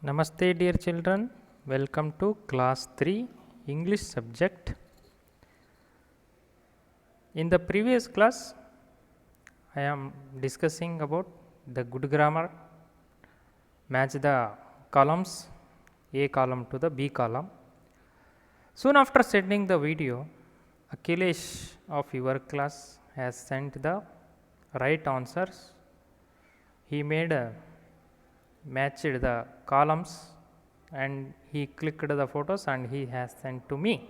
Namaste dear children, welcome to class 3 English subject. In the previous class, I am discussing about the good grammar, match the columns, A column to the B column. Soon after sending the video, Akhilesh of your class has sent the right answers. He made matched the columns and he clicked the photos and he has sent to me.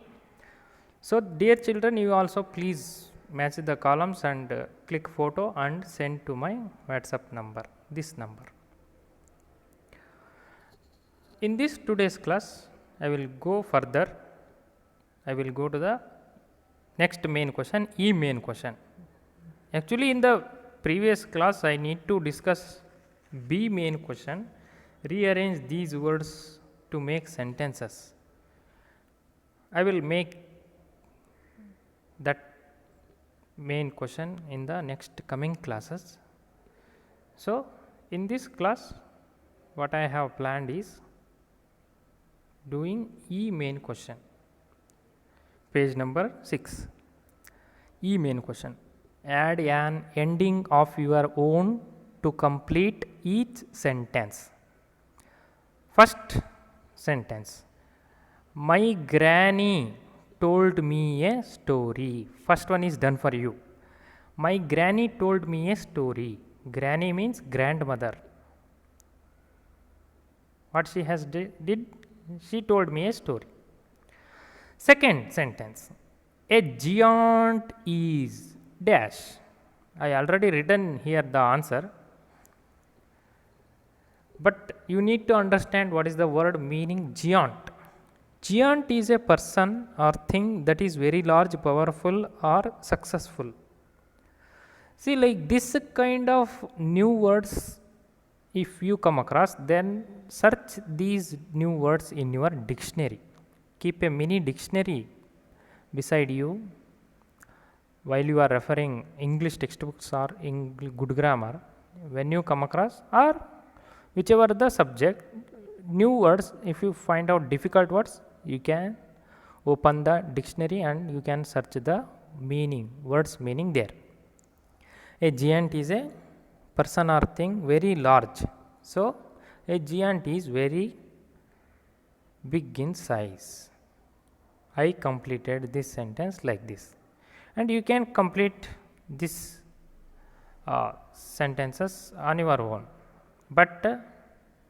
So dear children, you also please match the columns and click photo and send to my WhatsApp number, this number. In this today's class, I will go further. I will go to the next main question, E main question. Actually in the previous class, I need to discuss B main question, rearrange these words to make sentences. I will make that main question in the next coming classes. So, in this class, what I have planned is doing E main question, page number 6. E main question. Add an ending of your own to complete each sentence. First sentence. My granny told me a story. First one is done for you. My granny told me a story. Granny means grandmother. What she has did? She told me a story. Second sentence. A giant is dash. I already written here the answer. But you need to understand what is the word meaning giant. Giant is a person or thing that is very large, powerful or successful. See, like this kind of new words, if you come across, then search these new words in your dictionary. Keep a mini dictionary beside you while you are referring English textbooks or good grammar. When you come across or whichever the subject, new words, if you find out difficult words, you can open the dictionary and you can search the meaning, words meaning there. A giant is a person or thing very large. So, a giant is very big in size. I completed this sentence like this. And you can complete this sentences on your own. But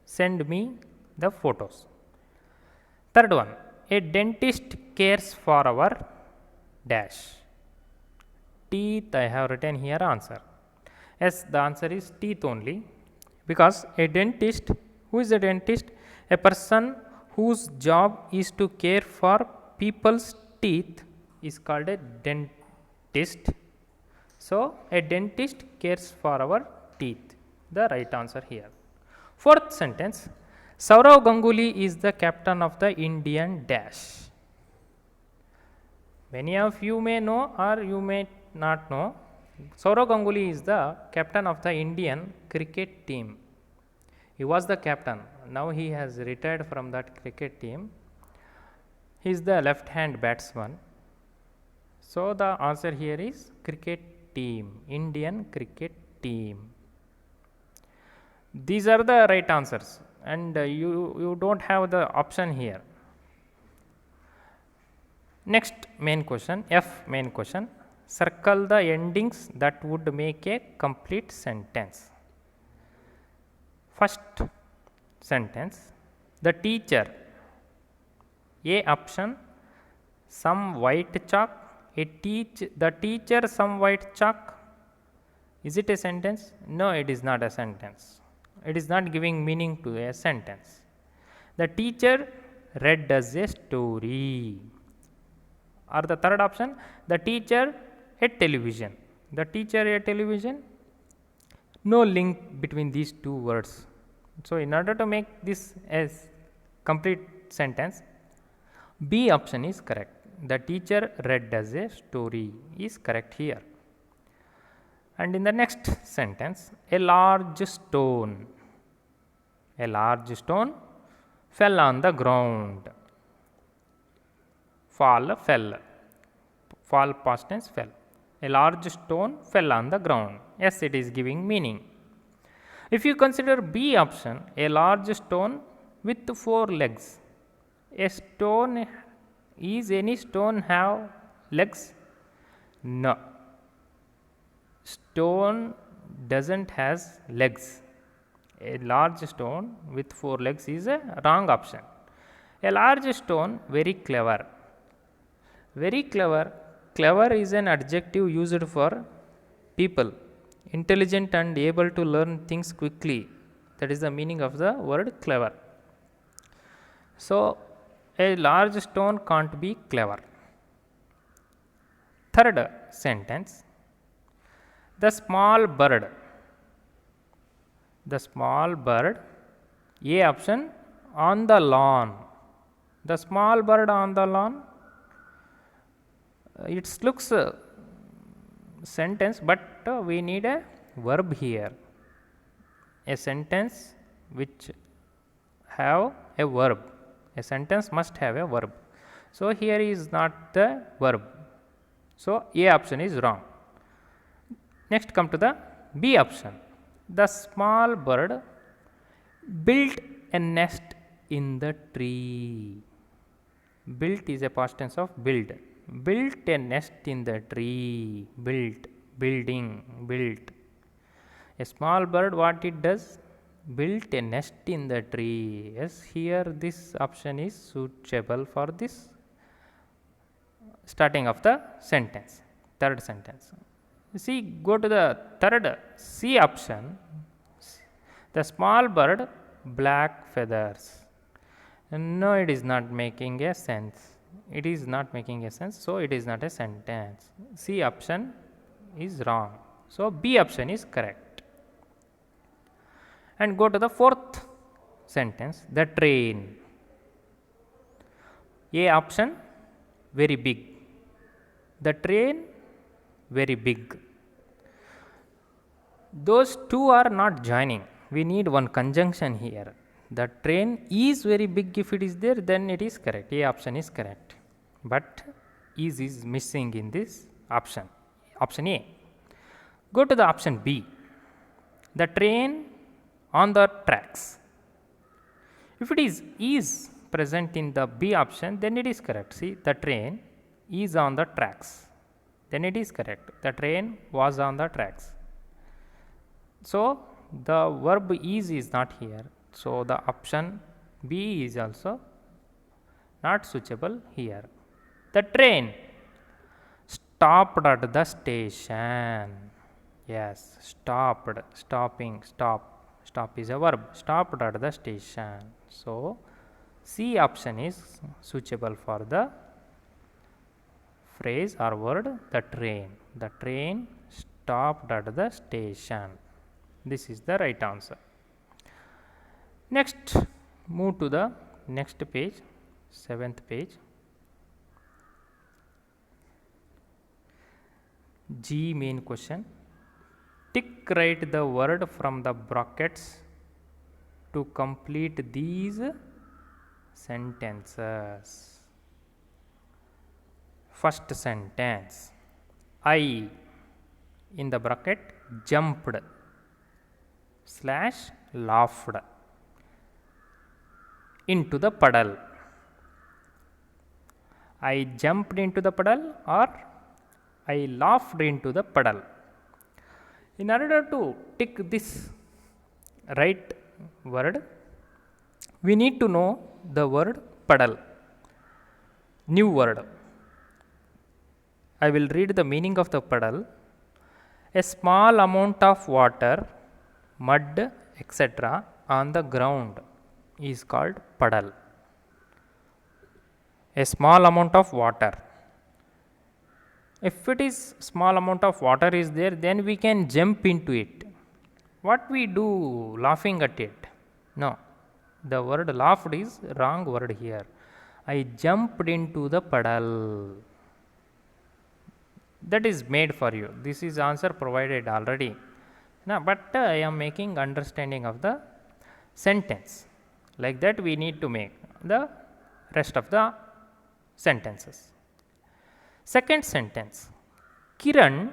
send me the photos. Third one, a dentist cares for our dash. Teeth, I have written here answer. Yes, the answer is teeth only, because a dentist, who is a dentist? A person whose job is to care for people's teeth is called a dentist. So, a dentist cares for our teeth. The right answer here. Fourth sentence, Sourav Ganguly is the captain of the Indian dash. Many of you may know or you may not know, Sourav Ganguly is the captain of the Indian cricket team. He was the captain. Now he has retired from that cricket team. He is the left hand batsman. So the answer here is cricket team, Indian cricket team. These are the right answers and you don't have the option here. Next main question, F main question. Circle the endings that would make a complete sentence. First sentence, the teacher. A option, some white chalk. The teacher some white chalk. Is it a sentence? No, it is not a sentence. It is not giving meaning to a sentence. The teacher read us a story. Or the third option, the teacher a television. The teacher a television. No link between these two words. So, in order to make this as complete sentence, B option is correct. The teacher read us a story is correct here. And in the next sentence, a large stone. A large stone fell on the ground. Fall, fell. Fall past tense, fell. A large stone fell on the ground. Yes, it is giving meaning. If you consider B option, a large stone with 4 legs. A stone, is any stone have legs? No. Stone doesn't has legs. A large stone with 4 legs is a wrong option. A large stone, very clever. Very clever. Clever is an adjective used for people. Intelligent and able to learn things quickly. That is the meaning of the word clever. So, a large stone can't be clever. Third sentence. The small bird. The small bird. A option, on the lawn. The small bird on the lawn. It looks sentence, but we need a verb here. A sentence which have a verb. A sentence must have a verb. So, here is not the verb. So, A option is wrong. Next come to the B option. The small bird built a nest in the tree. Built is a past tense of build. Built a nest in the tree. Built, building, built. A small bird, what it does? Built a nest in the tree. Yes, here this option is suitable for this starting of the sentence, third sentence. See, go to the third C option. The small bird, black feathers. No, it is not making a sense. It is not making a sense, so it is not a sentence. C option is wrong. So, B option is correct. And go to the fourth sentence, the train. A option, very big. The train, very big. Those two are not joining. We need one conjunction here. The train is very big. If it is there, then it is correct. A option is correct. But is missing in this option. Option A. Go to the option B. The train on the tracks. If it is present in the B option, then it is correct. See, the train is on the tracks. Then it is correct. The train was on the tracks. So, the verb is not here. So, the option B is also not suitable here. The train stopped at the station. Yes, stopped, stopping, stop. Stop is a verb. Stopped at the station. So, C option is suitable for the phrase or word the train. The train stopped at the station. This is the right answer. Next, move to the next page, 7th page. G main question. Tick write the word from the brackets to complete these sentences. First sentence, I in the bracket jumped / laughed into the puddle. I jumped into the puddle or I laughed into the puddle. In order to tick this right word, we need to know the word puddle, new word. I will read the meaning of the puddle. A small amount of water, mud, etc. on the ground is called puddle. A small amount of water. If it is small amount of water is there, then we can jump into it. What we do laughing at it? No, the word laughed is wrong word here. I jumped into the puddle. That is made for you. This is answer provided already. Now, but I am making understanding of the sentence. Like that we need to make the rest of the sentences. Second sentence, Kiran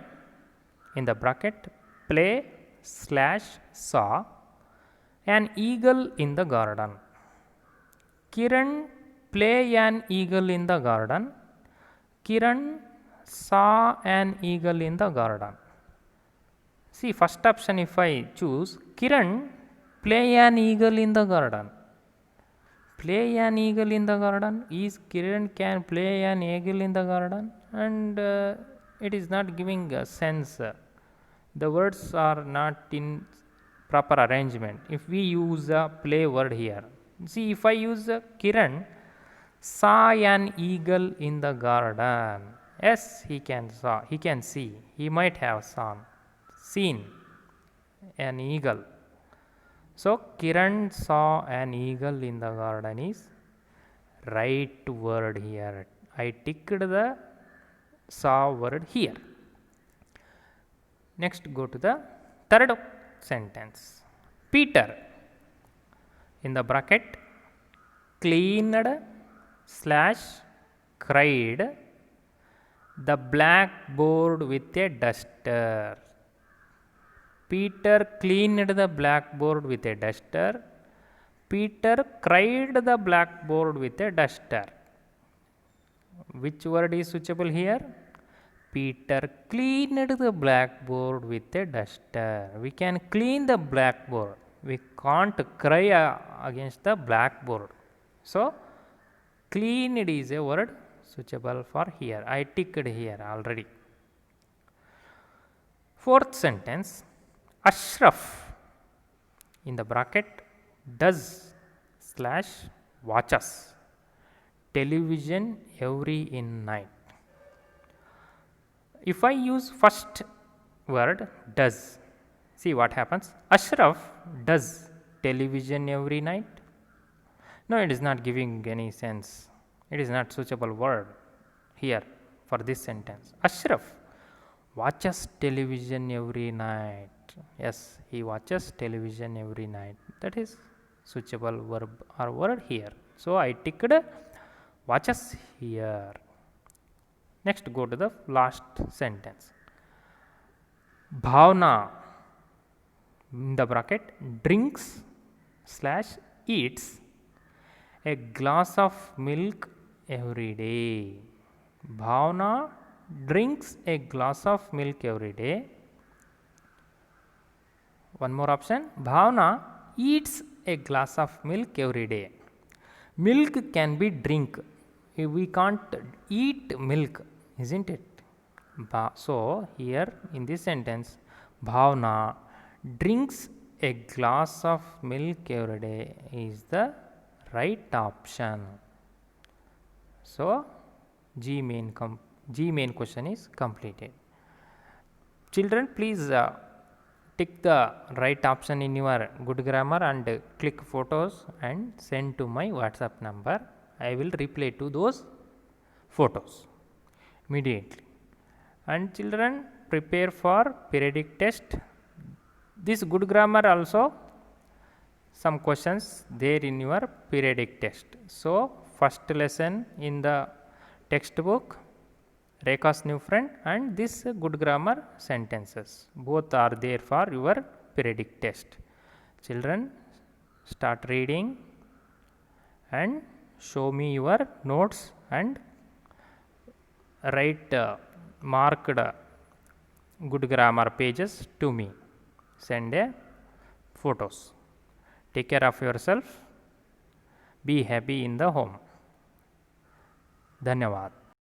in the bracket play slash saw an eagle in the garden. Kiran play an eagle in the garden. Kiran saw an eagle in the garden. See, first option if I choose, Kiran play an eagle in the garden. Play an eagle in the garden. Is Kiran can play an eagle in the garden? And it is not giving a sense. The words are not in proper arrangement. If we use a play word here, see, if I use Kiran saw an eagle in the garden. Yes, he can saw, he can see, he might have seen an eagle. So, Kiran saw an eagle in the garden is right word here. I ticked the saw word here. Next, go to the third sentence. Peter in the bracket cleaned slash cried the blackboard with a duster. Peter cleaned the blackboard with a duster. Peter cried the blackboard with a duster. Which word is suitable here? Peter cleaned the blackboard with a duster. We can clean the blackboard. We can't cry against the blackboard. So, cleaned is a word suitable for here. I ticked here already. Fourth sentence, Ashraf in the bracket does slash watches television every night. If I use first word does, see what happens. Ashraf does television every night. No, it is not giving any sense. It is not suitable word here for this sentence. Ashraf watches television every night. Yes, he watches television every night. That is suitable verb or word here. So, I ticked watches here. Next, go to the last sentence. Bhavna in the bracket drinks slash eats a glass of milk every day. Bhavna drinks a glass of milk every day. One more option. Bhavna eats a glass of milk every day. Milk can be drink. We can't eat milk, isn't it? So, here in this sentence, Bhavna drinks a glass of milk every day is the right option. So, G main question is completed. Children, please tick the right option in your good grammar and click photos and send to my WhatsApp number. I will reply to those photos immediately. And children, prepare for periodic test. This good grammar also some questions there in your periodic test. So, first lesson in the textbook Rekha's New Friend and this good grammar sentences both are there for your periodic test. Children, start reading and show me your notes and write marked good grammar pages to me. Send photos. Take care of yourself. Be happy in the home. Dhanyavad.